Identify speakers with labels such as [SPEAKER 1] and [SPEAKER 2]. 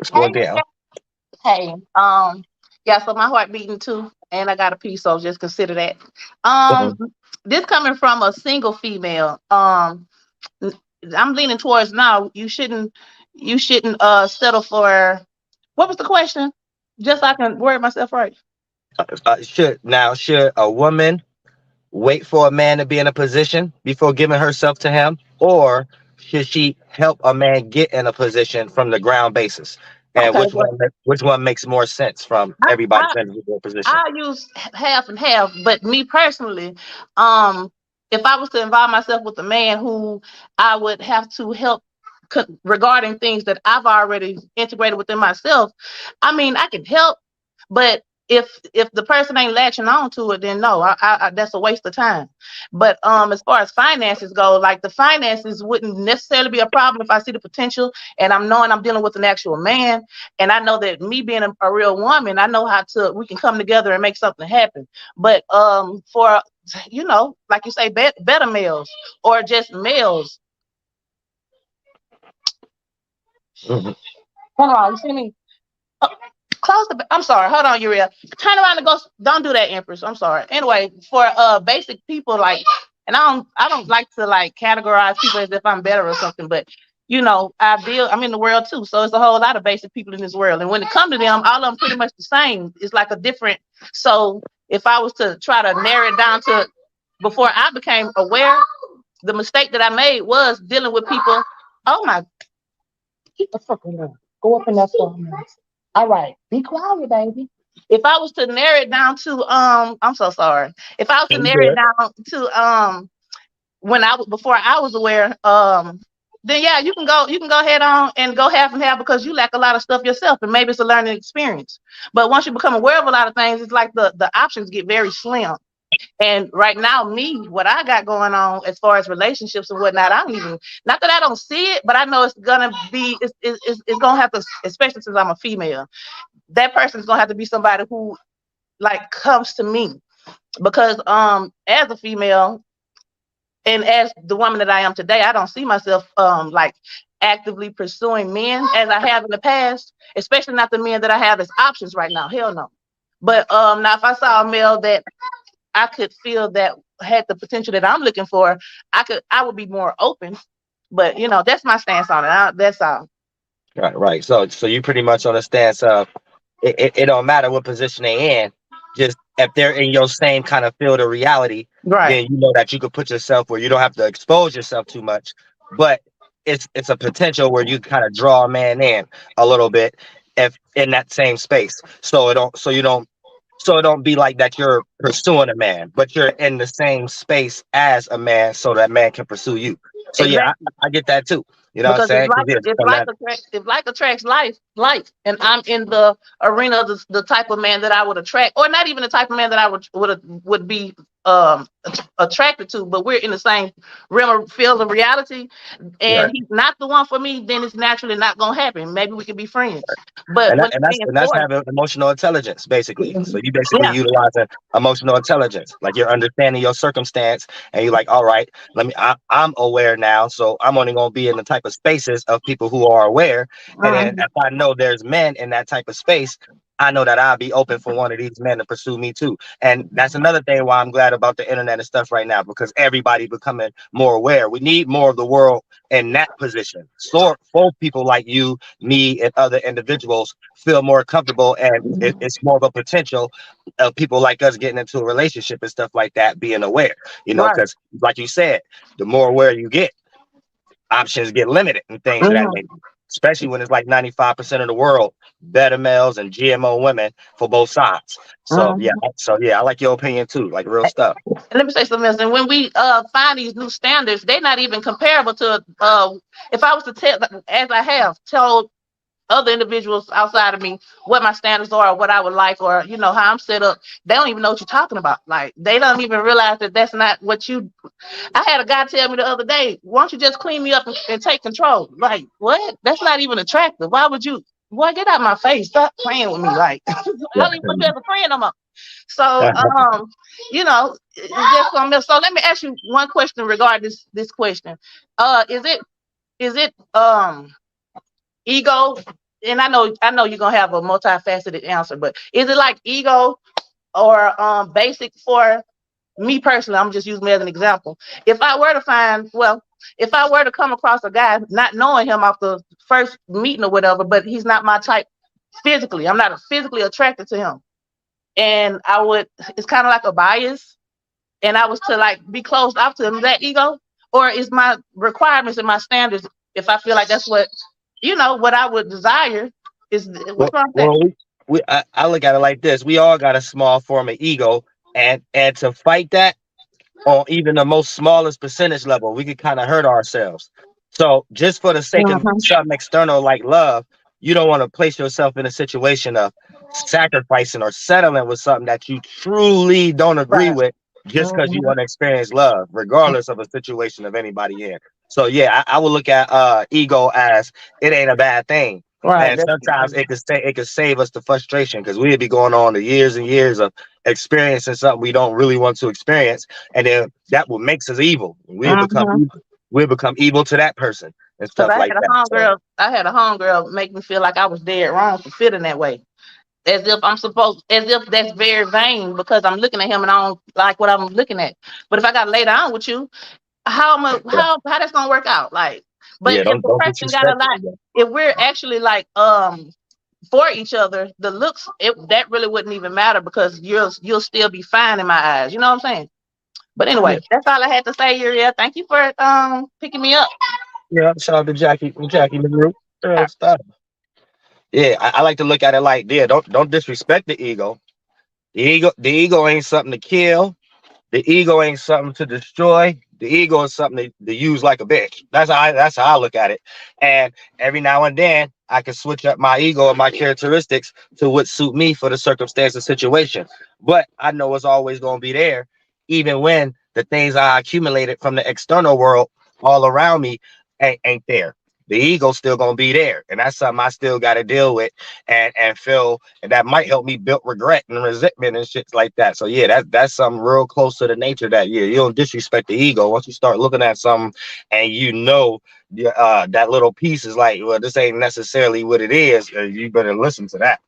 [SPEAKER 1] Slow
[SPEAKER 2] Hey,
[SPEAKER 1] down.
[SPEAKER 2] hey, yeah. So my heart beating too, and I got a piece. So just consider that. Um,
[SPEAKER 1] Mhm.
[SPEAKER 2] this coming from a single female. N- I'm leaning towards now. You shouldn't settle for. What was the question? Just so I can word myself right.
[SPEAKER 1] Should a woman wait for a man to be in a position before giving herself to him, or should she help a man get in a position from the ground basis? And
[SPEAKER 2] Okay,
[SPEAKER 1] which one makes more sense from
[SPEAKER 2] I,
[SPEAKER 1] everybody's
[SPEAKER 2] I
[SPEAKER 1] individual position?
[SPEAKER 2] I use half and half, but me personally, um, if I was to involve myself with a man who I would have to help regarding things that I've already integrated within myself, I mean, I can help, but if the person ain't latching on to it, then no, that's a waste of time. But as far as finances go, like the finances wouldn't necessarily be a problem if I see the potential and I'm knowing I'm dealing with an actual man, and I know that me being a real woman, I know how to we can come together and make something happen. But for like you say, better males or just males.
[SPEAKER 1] Mhm.
[SPEAKER 2] Hold on, you see me? Oh, close the. I'm sorry. Hold on, Uriel. Turn around and go. Don't do that, Empress. I'm sorry. Anyway, for basic people like, and I don't like to like categorize people as if I'm better or something, but I'm in the world too, so it's a whole lot of basic people in this world, and when it comes to them, all of them pretty much the same. It's like a different. So if I was to try to narrow it down to before I became aware, the mistake that I made was dealing with people. Oh my, get the fuck on. Go up in that store. All right, be quiet, baby. If I was to narrow it down to I'm so sorry. If I was to
[SPEAKER 1] You
[SPEAKER 2] narrow it
[SPEAKER 1] good.
[SPEAKER 2] down to when I was before I was aware, then yeah, you can go head on and go half and half because you lack a lot of stuff yourself, and maybe it's a learning experience. But once you become aware of a lot of things, it's like the options get very slim. And right now, me, what I got going on as far as relationships and whatnot, I don't even, not that I don't see it, but I know it's gonna have to, especially since I'm a female, that person's gonna have to be somebody who like comes to me because as a female and as the woman that I am today, I don't see myself like actively pursuing men as I have in the past, especially not the men that I have as options right now. Hell no. But now if I saw a male that I could feel that had the potential that I'm looking for, I would be more open. But that's my stance on it. That's all.
[SPEAKER 1] Right, right. So you pretty much on the stance of it don't matter what position they in, just if they're in your same kind of field of reality,
[SPEAKER 2] Right.
[SPEAKER 1] then you know that you could put yourself where you don't have to expose yourself too much, but it's a potential where you kind of draw a man in a little bit if in that same space. So it don't be like that you're pursuing a man, but you're in the same space as a man so that man can pursue you. So yeah, I,
[SPEAKER 2] Exactly.
[SPEAKER 1] I get that too. You know what I'm
[SPEAKER 2] Because
[SPEAKER 1] saying? 'Cause, yeah,
[SPEAKER 2] if like attracts life, and I'm in the arena of the type of man that I would attract, or not even the type of man that I would be attracted to, but we're in the same realm of field of reality, and
[SPEAKER 1] right.
[SPEAKER 2] he's not the one for me, then it's naturally not gonna happen. Maybe we can be friends, but
[SPEAKER 1] and that,
[SPEAKER 2] when
[SPEAKER 1] and
[SPEAKER 2] it's
[SPEAKER 1] that's
[SPEAKER 2] being
[SPEAKER 1] and that's
[SPEAKER 2] forced,
[SPEAKER 1] having emotional intelligence basically. So you basically
[SPEAKER 2] yeah,
[SPEAKER 1] utilizing emotional intelligence, like you're understanding your circumstance, and you're like, all right, I'm aware now, so I'm only going to be in the type of spaces of people who are aware, and then
[SPEAKER 2] mhm,
[SPEAKER 1] if I know there's men in that type of space, I know that I'll be open for one of these men to pursue me too. And that's another thing why I'm glad about the internet and stuff right now, because everybody becoming more aware. We need more of the world in that position, so for people like you, me, and other individuals feel more comfortable, and it's more of a potential of people like us getting into a relationship and stuff like that, being aware,
[SPEAKER 2] right,
[SPEAKER 1] because like you said, the more aware you get, options get limited and things of that
[SPEAKER 2] mhm.
[SPEAKER 1] nature, especially when it's like 95% of the world beta males and GMO women for both sides. So yeah, I like your opinion too, like real stuff.
[SPEAKER 2] And let me say something else. And when we find these new standards, they're not even comparable to if I was to tell, as I have told other individuals outside of me what my standards are, or what I would like, or how I'm set up. They don't even know what you're talking about. Like they don't even realize that that's not what you. I had a guy tell me the other day, "Why don't you just clean me up and take control?" Like what? That's not even attractive. Why would you? Boy, get out of my face! Stop playing with me. Like I don't even want you as a friend no more. So, it's just something else. So let me ask you one question regarding this question. Is it ego? and I know you're gonna have a multifaceted answer, but is it like ego or basic for me personally? I'm just using me as an example. If I were to if I were to come across a guy not knowing him off the first meeting or whatever, but he's not my type physically, I'm not physically attracted to him, and it's kind of like a bias, and I was to like be closed off to him, that ego, or is my requirements and my standards, if I feel like that's what I would desire, is
[SPEAKER 1] Well,
[SPEAKER 2] what's wrong with that?
[SPEAKER 1] well, I look at it like this: we all got a small form of ego, and to fight that on even the most smallest percentage level, we could kind of hurt ourselves. So just for the sake of
[SPEAKER 2] Mhm.
[SPEAKER 1] something external like love, you don't want to place yourself in a situation of sacrificing or settling with something that you truly don't agree
[SPEAKER 2] Right.
[SPEAKER 1] with just because you
[SPEAKER 2] Mhm.
[SPEAKER 1] want to experience love, regardless of a situation of anybody in. So yeah, I would look at ego as it ain't a bad thing.
[SPEAKER 2] Right.
[SPEAKER 1] And sometimes it could save us the frustration because we'd be going on to years and years of experiencing something we don't really want to experience, and then that what makes us evil. We'll become
[SPEAKER 2] Mhm.
[SPEAKER 1] evil. We'll become evil to that person and
[SPEAKER 2] Cause
[SPEAKER 1] stuff like that. So
[SPEAKER 2] I had a homegirl make me feel like I was dead wrong for feeling that way, as if that's very vain because I'm looking at him and I don't like what I'm looking at. But if I got to lay down with you,
[SPEAKER 1] yeah,
[SPEAKER 2] how that's gonna work out? Like, but
[SPEAKER 1] yeah,
[SPEAKER 2] if the
[SPEAKER 1] don't
[SPEAKER 2] person got a
[SPEAKER 1] disrespect
[SPEAKER 2] lot,
[SPEAKER 1] it.
[SPEAKER 2] if we're actually like for each other, the looks that really wouldn't even matter because you'll still be fine in my eyes. You know what I'm saying? But
[SPEAKER 1] Yeah,
[SPEAKER 2] anyway, that's all I had to say, Uriel. Thank you for picking me up.
[SPEAKER 1] yeah. Shout out to Jackie in the group. Stop. Yeah, I like to look at it like, yeah, don't disrespect the ego. The ego ain't something to kill. The ego ain't something to destroy. The ego is something to use like a bitch. That's how I look at it. And every now and then I can switch up my ego and my characteristics to what suit me for the circumstance and situation. But I know it's always gonna be there, even when the things I accumulated from the external world all around me ain't there. The ego's still gonna be there, and that's something I still got to deal with and feel, and that might help me build regret and resentment and shit like that. So yeah, that's something real close to the nature that, yeah, you don't disrespect the ego. Once you start looking at something and that little piece is like, well, this ain't necessarily what it is, you better listen to that.